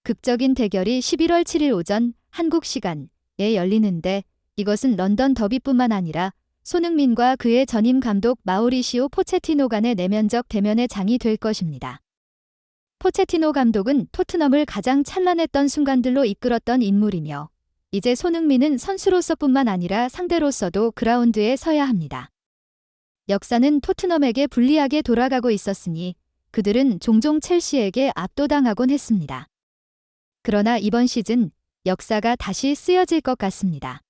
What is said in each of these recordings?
극적인 대결이 11월 7일 오전 한국 시간에 열리는데 이것은 런던 더비뿐만 아니라 손흥민과 그의 전임 감독 마우리시오 포체티노 간의 내면적 대면의 장이 될 것입니다. 포체티노 감독은 토트넘을 가장 찬란했던 순간들로 이끌었던 인물이며 이제 손흥민은 선수로서뿐만 아니라 상대로서도 그라운드에 서야 합니다. 역사는 토트넘에게 불리하게 돌아가고 있었으니 그들은 종종 첼시에게 압도당하곤 했습니다. 그러나 이번 시즌 역사가 다시 쓰여질 것 같습니다.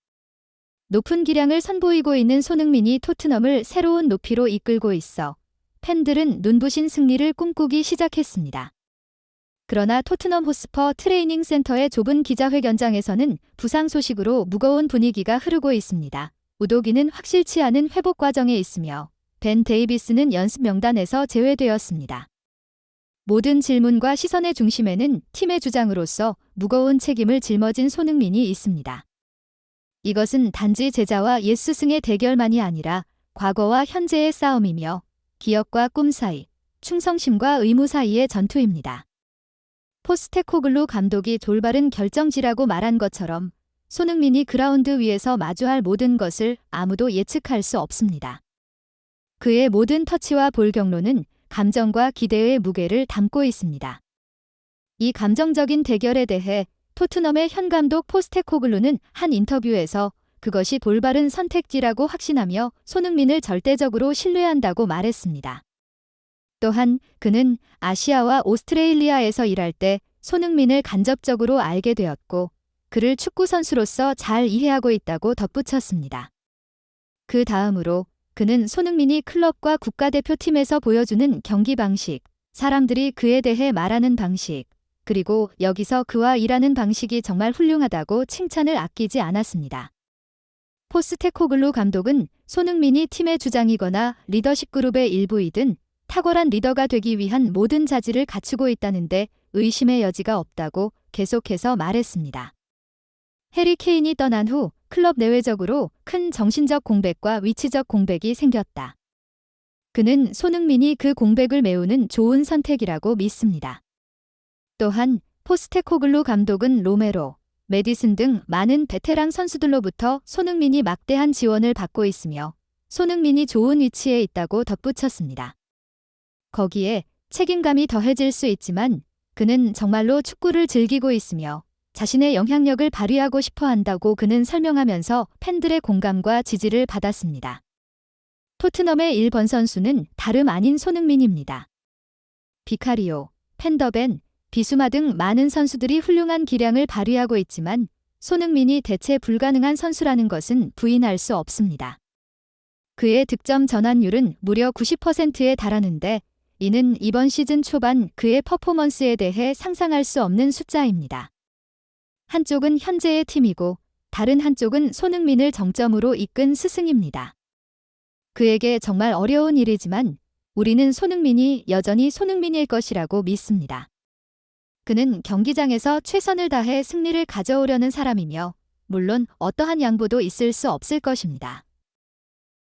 높은 기량을 선보이고 있는 손흥민이 토트넘을 새로운 높이로 이끌고 있어 팬들은 눈부신 승리를 꿈꾸기 시작했습니다. 그러나 토트넘 호스퍼 트레이닝 센터의 좁은 기자회견장에서는 부상 소식으로 무거운 분위기가 흐르고 있습니다. 우도기는 확실치 않은 회복 과정에 있으며 벤 데이비스는 연습 명단에서 제외되었습니다. 모든 질문과 시선의 중심에는 팀의 주장으로서 무거운 책임을 짊어진 손흥민이 있습니다. 이것은 단지 제자와 옛 스승의 대결만이 아니라 과거와 현재의 싸움이며 기억과 꿈 사이, 충성심과 의무 사이의 전투입니다. 포스테코글루 감독이 돌바른 결정지라고 말한 것처럼 손흥민이 그라운드 위에서 마주할 모든 것을 아무도 예측할 수 없습니다. 그의 모든 터치와 볼 경로는 감정과 기대의 무게를 담고 있습니다. 이 감정적인 대결에 대해 토트넘의 현 감독 포스테코글루는 한 인터뷰에서 그것이 올바른 선택지라고 확신하며 손흥민을 절대적으로 신뢰한다고 말했습니다. 또한 그는 아시아와 오스트레일리아에서 일할 때 손흥민을 간접적으로 알게 되었고 그를 축구 선수로서 잘 이해하고 있다고 덧붙였습니다. 그 다음으로 그는 손흥민이 클럽과 국가대표팀에서 보여주는 경기 방식, 사람들이 그에 대해 말하는 방식, 그리고 여기서 그와 일하는 방식이 정말 훌륭하다고 칭찬을 아끼지 않았습니다. 포스테코글루 감독은 손흥민이 팀의 주장이거나 리더십 그룹의 일부이든 탁월한 리더가 되기 위한 모든 자질을 갖추고 있다는데 의심의 여지가 없다고 계속해서 말했습니다. 해리 케인이 떠난 후 클럽 내외적으로 큰 정신적 공백과 위치적 공백이 생겼다. 그는 손흥민이 그 공백을 메우는 좋은 선택이라고 믿습니다. 또한 포스테코글루 감독은 로메로, 메디슨 등 많은 베테랑 선수들로부터 손흥민이 막대한 지원을 받고 있으며 손흥민이 좋은 위치에 있다고 덧붙였습니다. 거기에 책임감이 더해질 수 있지만 그는 정말로 축구를 즐기고 있으며 자신의 영향력을 발휘하고 싶어 한다고 그는 설명하면서 팬들의 공감과 지지를 받았습니다. 토트넘의 1번 선수는 다름 아닌 손흥민입니다. 비카리오, 펜더벤, 비수마 등 많은 선수들이 훌륭한 기량을 발휘하고 있지만 손흥민이 대체 불가능한 선수라는 것은 부인할 수 없습니다. 그의 득점 전환율은 무려 90%에 달하는데 이는 이번 시즌 초반 그의 퍼포먼스에 대해 상상할 수 없는 숫자입니다. 한쪽은 현재의 팀이고 다른 한쪽은 손흥민을 정점으로 이끈 스승입니다. 그에게 정말 어려운 일이지만 우리는 손흥민이 여전히 손흥민일 것이라고 믿습니다. 그는 경기장에서 최선을 다해 승리를 가져오려는 사람이며 물론 어떠한 양보도 있을 수 없을 것입니다.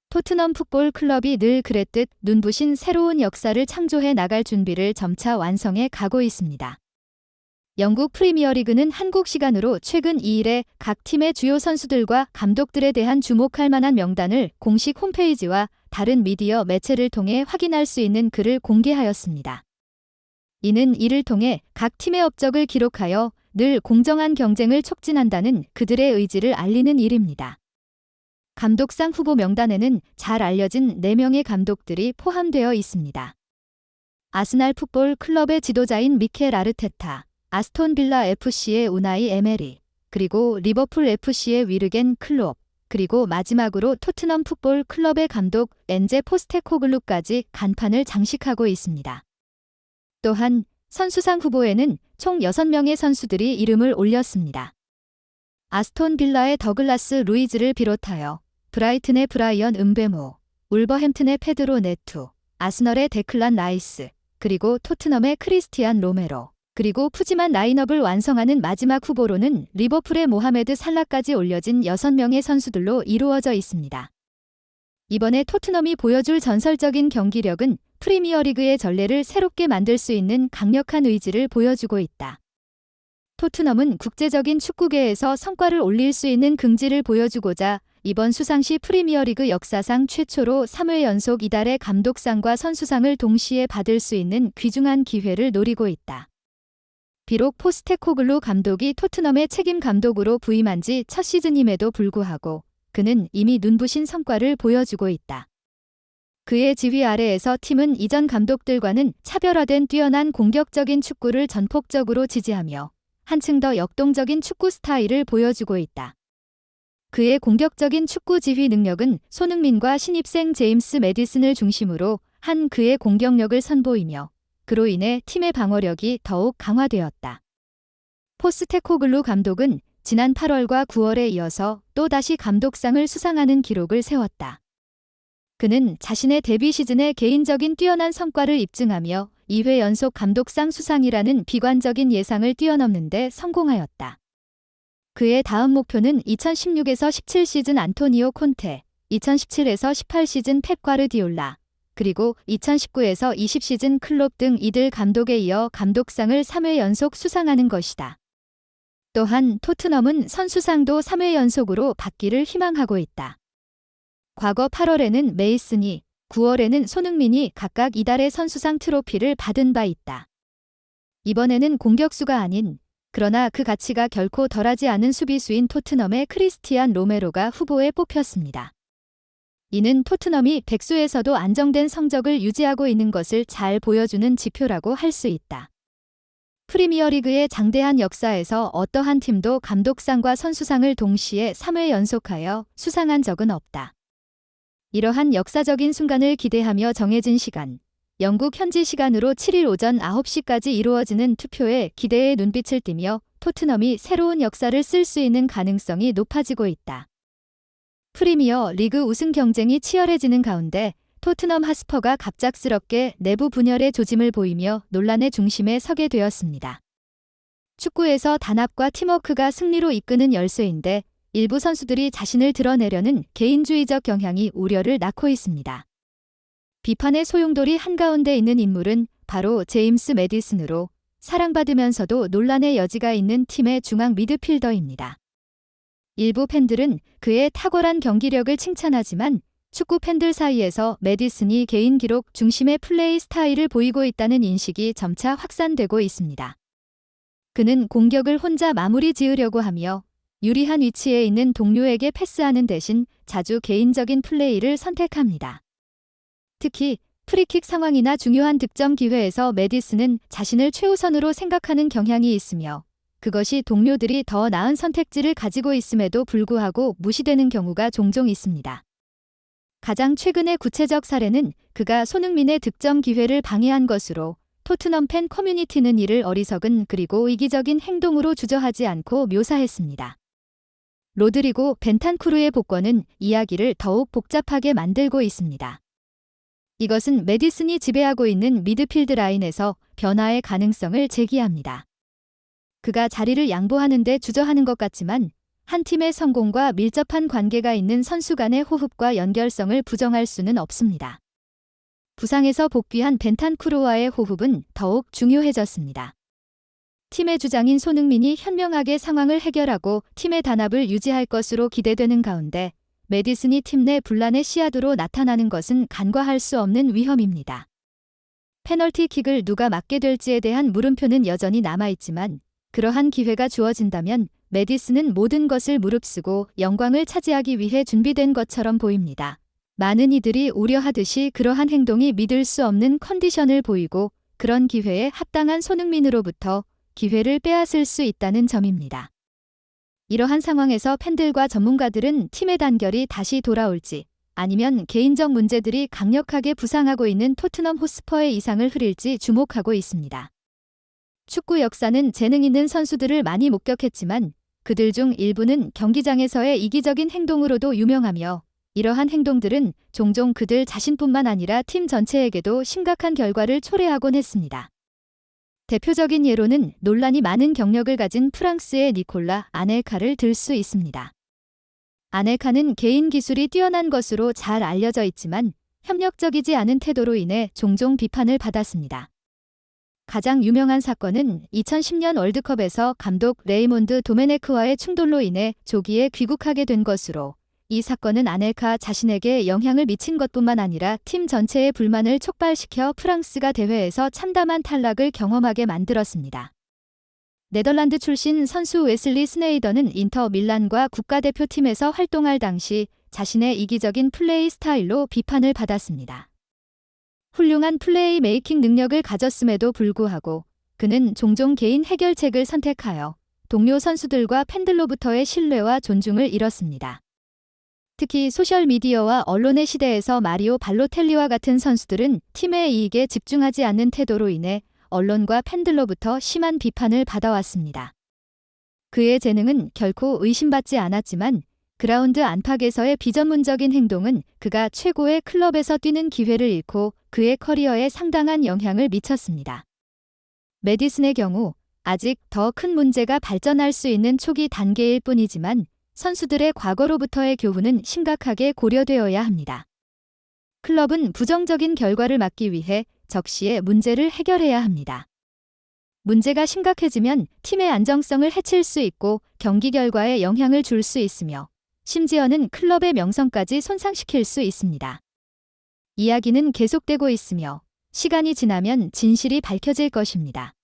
토트넘 풋볼 클럽이 늘 그랬듯 눈부신 새로운 역사를 창조해 나갈 준비를 점차 완성해 가고 있습니다. 영국 프리미어리그는 한국 시간으로 최근 2일에 각 팀의 주요 선수들과 감독들에 대한 주목할 만한 명단을 공식 홈페이지와 다른 미디어 매체를 통해 확인할 수 있는 글을 공개하였습니다. 이는 이를 통해 각 팀의 업적을 기록하여 늘 공정한 경쟁을 촉진한다는 그들의 의지를 알리는 일입니다. 감독상 후보 명단에는 잘 알려진 4명의 감독들이 포함되어 있습니다. 아스날 풋볼 클럽의 지도자인 미켈 아르테타, 아스톤 빌라 FC의 우나이 에메리, 그리고 리버풀 FC의 위르겐 클롭, 그리고 마지막으로 토트넘 풋볼 클럽의 감독 엔제 포스테코글루까지 간판을 장식하고 있습니다. 또한 선수상 후보에는 총 6명의 선수들이 이름을 올렸습니다. 아스톤 빌라의 더글라스 루이즈를 비롯하여 브라이튼의 브라이언 음베모, 울버햄튼의 페드로 네투, 아스널의 데클란 라이스, 그리고 토트넘의 크리스티안 로메로, 그리고 푸짐한 라인업을 완성하는 마지막 후보로는 리버풀의 모하메드 살라까지 올려진 6명의 선수들로 이루어져 있습니다. 이번에 토트넘이 보여줄 전설적인 경기력은 프리미어리그의 전례를 새롭게 만들 수 있는 강력한 의지를 보여주고 있다. 토트넘은 국제적인 축구계에서 성과를 올릴 수 있는 긍지를 보여주고자 이번 수상시 프리미어리그 역사상 최초로 3회 연속 이달의 감독상과 선수상을 동시에 받을 수 있는 귀중한 기회를 노리고 있다. 비록 포스테코글루 감독이 토트넘의 책임 감독으로 부임한 지 첫 시즌임에도 불구하고 그는 이미 눈부신 성과를 보여주고 있다. 그의 지휘 아래에서 팀은 이전 감독들과는 차별화된 뛰어난 공격적인 축구를 전폭적으로 지지하며 한층 더 역동적인 축구 스타일을 보여주고 있다. 그의 공격적인 축구 지휘 능력은 손흥민과 신입생 제임스 매디슨을 중심으로 한 그의 공격력을 선보이며 그로 인해 팀의 방어력이 더욱 강화되었다. 포스테코글루 감독은 지난 8월과 9월에 이어서 또다시 감독상을 수상하는 기록을 세웠다. 그는 자신의 데뷔 시즌에 개인적인 뛰어난 성과를 입증하며 2회 연속 감독상 수상이라는 비관적인 예상을 뛰어넘는 데 성공하였다. 그의 다음 목표는 2016에서 17 시즌 안토니오 콘테, 2017에서 18 시즌 펩 과르디올라, 그리고 2019에서 20 시즌 클롭 등 이들 감독에 이어 감독상을 3회 연속 수상하는 것이다. 또한 토트넘은 선수상도 3회 연속으로 받기를 희망하고 있다. 과거 8월에는 메이슨이, 9월에는 손흥민이 각각 이달의 선수상 트로피를 받은 바 있다. 이번에는 공격수가 아닌, 그러나 그 가치가 결코 덜하지 않은 수비수인 토트넘의 크리스티안 로메로가 후보에 뽑혔습니다. 이는 토트넘이 백수에서도 안정된 성적을 유지하고 있는 것을 잘 보여주는 지표라고 할 수 있다. 프리미어리그의 장대한 역사에서 어떠한 팀도 감독상과 선수상을 동시에 3회 연속하여 수상한 적은 없다. 이러한 역사적인 순간을 기대하며 정해진 시간, 영국 현지 시간으로 7일 오전 9시까지 이루어지는 투표에 기대의 눈빛을 띠며 토트넘이 새로운 역사를 쓸 수 있는 가능성이 높아지고 있다. 프리미어 리그 우승 경쟁이 치열해지는 가운데 토트넘 하스퍼가 갑작스럽게 내부 분열의 조짐을 보이며 논란의 중심에 서게 되었습니다. 축구에서 단합과 팀워크가 승리로 이끄는 열쇠인데 일부 선수들이 자신을 드러내려는 개인주의적 경향이 우려를 낳고 있습니다. 비판의 소용돌이 한가운데 있는 인물은 바로 제임스 매디슨으로 사랑받으면서도 논란의 여지가 있는 팀의 중앙 미드필더입니다. 일부 팬들은 그의 탁월한 경기력을 칭찬하지만 축구 팬들 사이에서 매디슨이 개인 기록 중심의 플레이 스타일을 보이고 있다는 인식이 점차 확산되고 있습니다. 그는 공격을 혼자 마무리 지으려고 하며 유리한 위치에 있는 동료에게 패스하는 대신 자주 개인적인 플레이를 선택합니다. 특히 프리킥 상황이나 중요한 득점 기회에서 매디슨은 자신을 최우선으로 생각하는 경향이 있으며 그것이 동료들이 더 나은 선택지를 가지고 있음에도 불구하고 무시되는 경우가 종종 있습니다. 가장 최근의 구체적 사례는 그가 손흥민의 득점 기회를 방해한 것으로 토트넘 팬 커뮤니티는 이를 어리석은 그리고 이기적인 행동으로 주저하지 않고 묘사했습니다. 로드리고 벤탄쿠르의 복권은 이야기를 더욱 복잡하게 만들고 있습니다. 이것은 매디슨이 지배하고 있는 미드필드 라인에서 변화의 가능성을 제기합니다. 그가 자리를 양보하는 데 주저하는 것 같지만 한 팀의 성공과 밀접한 관계가 있는 선수 간의 호흡과 연결성을 부정할 수는 없습니다. 부상에서 복귀한 벤탄쿠르와의 호흡은 더욱 중요해졌습니다. 팀의 주장인 손흥민이 현명하게 상황을 해결하고 팀의 단합을 유지할 것으로 기대되는 가운데 매디슨이 팀 내 분란의 씨앗으로 나타나는 것은 간과할 수 없는 위험입니다. 페널티킥을 누가 맞게 될지에 대한 물음표는 여전히 남아있지만 그러한 기회가 주어진다면 매디슨은 모든 것을 무릅쓰고 영광을 차지하기 위해 준비된 것처럼 보입니다. 많은 이들이 우려하듯이 그러한 행동이 믿을 수 없는 컨디션을 보이고 그런 기회에 합당한 손흥민으로부터 기회를 빼앗을 수 있다는 점입니다. 이러한 상황에서 팬들과 전문가들은 팀의 단결이 다시 돌아올지 아니면 개인적 문제들이 강력하게 부상하고 있는 토트넘 호스퍼의 이상을 흐릴지 주목하고 있습니다. 축구 역사는 재능 있는 선수들을 많이 목격했지만 그들 중 일부는 경기장에서의 이기적인 행동으로도 유명하며 이러한 행동들은 종종 그들 자신뿐만 아니라 팀 전체에게도 심각한 결과를 초래하곤 했습니다. 대표적인 예로는 논란이 많은 경력을 가진 프랑스의 니콜라 아넬카를 들 수 있습니다. 아넬카는 개인 기술이 뛰어난 것으로 잘 알려져 있지만 협력적이지 않은 태도로 인해 종종 비판을 받았습니다. 가장 유명한 사건은 2010년 월드컵에서 감독 레이몬드 도메네크와의 충돌로 인해 조기에 귀국하게 된 것으로, 이 사건은 아넬카 자신에게 영향을 미친 것뿐만 아니라 팀 전체의 불만을 촉발시켜 프랑스가 대회에서 참담한 탈락을 경험하게 만들었습니다. 네덜란드 출신 선수 웨슬리 스네이더는 인터 밀란과 국가대표팀에서 활동할 당시 자신의 이기적인 플레이 스타일로 비판을 받았습니다. 훌륭한 플레이 메이킹 능력을 가졌음에도 불구하고 그는 종종 개인 해결책을 선택하여 동료 선수들과 팬들로부터의 신뢰와 존중을 잃었습니다. 특히 소셜미디어와 언론의 시대에서 마리오 발로텔리와 같은 선수들은 팀의 이익에 집중하지 않는 태도로 인해 언론과 팬들로부터 심한 비판을 받아왔습니다. 그의 재능은 결코 의심받지 않았지만 그라운드 안팎에서의 비전문적인 행동은 그가 최고의 클럽에서 뛰는 기회를 잃고 그의 커리어에 상당한 영향을 미쳤습니다. 메디슨의 경우 아직 더 큰 문제가 발전할 수 있는 초기 단계일 뿐이지만 선수들의 과거로부터의 교훈은 심각하게 고려되어야 합니다. 클럽은 부정적인 결과를 막기 위해 적시에 문제를 해결해야 합니다. 문제가 심각해지면 팀의 안정성을 해칠 수 있고 경기 결과에 영향을 줄 수 있으며 심지어는 클럽의 명성까지 손상시킬 수 있습니다. 이야기는 계속되고 있으며 시간이 지나면 진실이 밝혀질 것입니다.